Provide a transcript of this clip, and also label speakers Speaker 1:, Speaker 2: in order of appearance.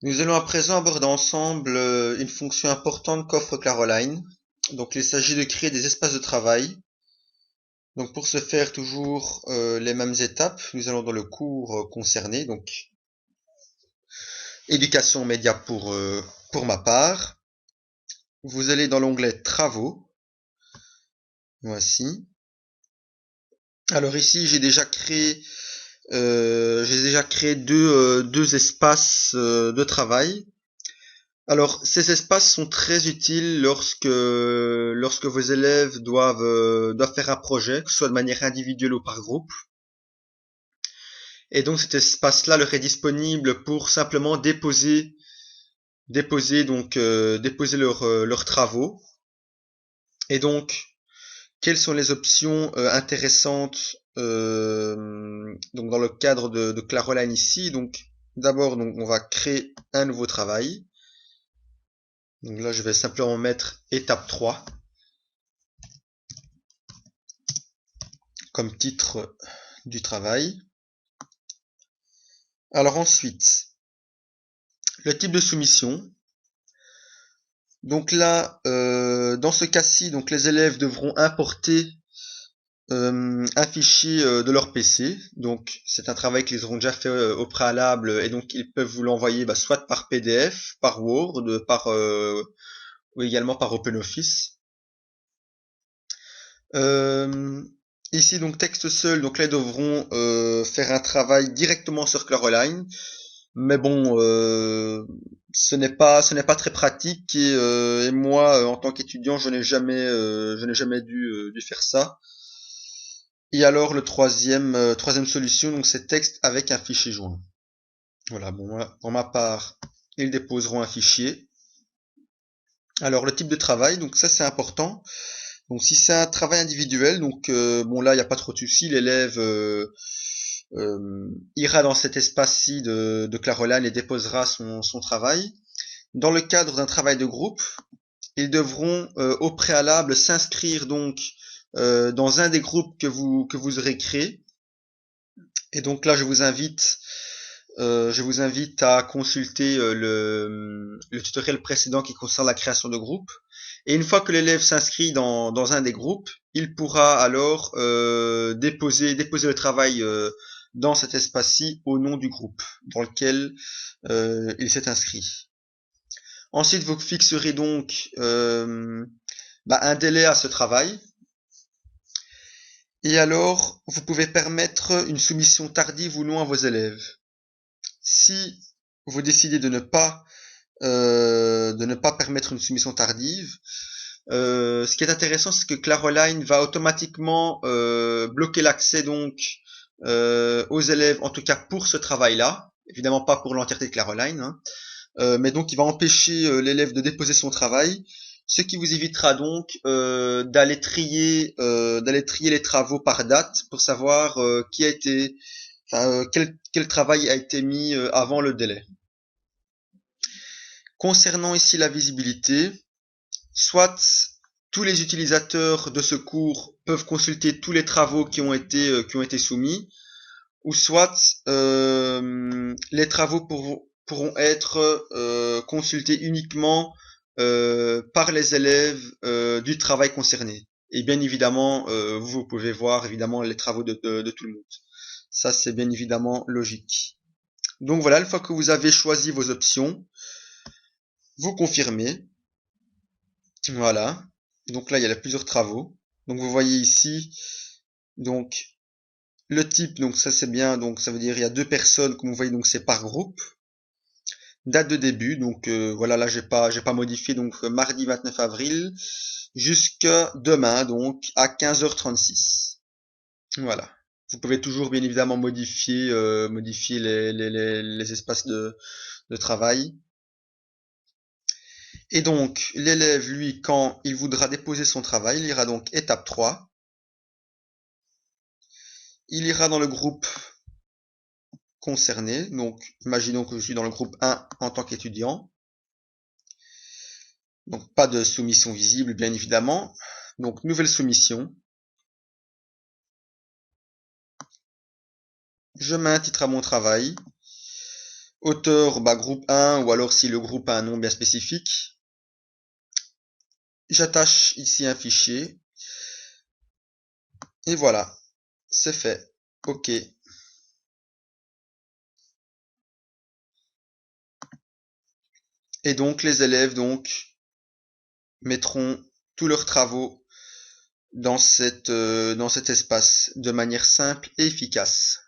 Speaker 1: Nous allons à présent aborder ensemble une fonction importante qu'offre Claroline. Donc il s'agit de créer des espaces de travail. Donc pour ce faire, toujours les mêmes étapes. Nous allons dans le cours concerné, donc éducation média pour ma part. Vous allez dans l'onglet travaux. Voici. Alors ici, j'ai déjà créé deux espaces de travail. Alors, ces espaces sont très utiles lorsque vos élèves doivent faire un projet, que ce soit de manière individuelle ou par groupe. Et donc, cet espace-là leur est disponible pour simplement déposer leurs travaux. Et donc, quelles sont les options intéressantes donc dans le cadre de Claroline ici. Donc, d'abord, donc, on va créer un nouveau travail. Donc là, je vais simplement mettre étape 3 comme titre du travail. Alors ensuite, le type de soumission. Donc là, dans ce cas-ci, donc les élèves devront importer un fichier de leur PC. Donc c'est un travail qu'ils auront déjà fait au préalable et donc ils peuvent vous l'envoyer soit par PDF, par Word, ou également par OpenOffice. Euh, Ici donc texte seul, donc là ils devront faire un travail directement sur Claroline. Mais bon, ce n'est pas très pratique et moi, en tant qu'étudiant, je n'ai jamais dû faire ça. Et alors le troisième solution, donc c'est texte avec un fichier joint. Voilà, bon, moi, pour ma part, ils déposeront un fichier. Alors le type de travail, donc ça c'est important. Donc si c'est un travail individuel, donc bon là il n'y a pas trop de soucis, l'élève ira dans cet espace-ci de Claroline et déposera son travail. Dans le cadre d'un travail de groupe, ils devront au préalable s'inscrire donc dans un des groupes que vous aurez créé. Et donc là, je vous invite à consulter le tutoriel précédent qui concerne la création de groupe. Et une fois que l'élève s'inscrit dans un des groupes, il pourra alors déposer le travail dans cet espace-ci au nom du groupe dans lequel il s'est inscrit. Ensuite, vous fixerez donc un délai à ce travail. Et alors, vous pouvez permettre une soumission tardive ou non à vos élèves. Si vous décidez de ne pas permettre une soumission tardive, ce qui est intéressant, c'est que Claroline va automatiquement bloquer l'accès donc aux élèves, en tout cas pour ce travail-là. Évidemment pas pour l'entièreté de Claroline, hein. Mais donc il va empêcher l'élève de déposer son travail, ce qui vous évitera donc d'aller trier les travaux par date pour savoir quel travail a été mis avant le délai. Concernant ici la visibilité, soit tous les utilisateurs de ce cours peuvent consulter tous les travaux qui ont été soumis, ou soit les travaux pourront être consultés uniquement par les élèves du travail concerné. Et bien évidemment, vous pouvez voir évidemment les travaux de tout le monde. Ça, c'est bien évidemment logique. Donc voilà, une fois que vous avez choisi vos options, vous confirmez. Voilà. Donc là, il y a plusieurs travaux. Donc vous voyez ici, donc le type, donc ça c'est bien, donc ça veut dire il y a deux personnes, comme vous voyez, donc c'est par groupe. Date de début, donc voilà, là j'ai pas modifié, donc mardi 29 avril jusqu'à demain, donc à 15h36. Voilà. Vous pouvez toujours bien évidemment modifier les espaces de travail. Et donc l'élève, lui, quand il voudra déposer son travail, il ira donc étape 3. Il ira dans le groupe concerné. Donc, imaginons que je suis dans le groupe 1 en tant qu'étudiant. Donc, pas de soumission visible, bien évidemment. Donc, nouvelle soumission. Je mets un titre à mon travail. auteur, bah, groupe 1, ou alors si le groupe a un nom bien spécifique. J'attache ici un fichier, et voilà, c'est fait. OK. Et donc les élèves mettront tous leurs travaux dans cet espace de manière simple et efficace.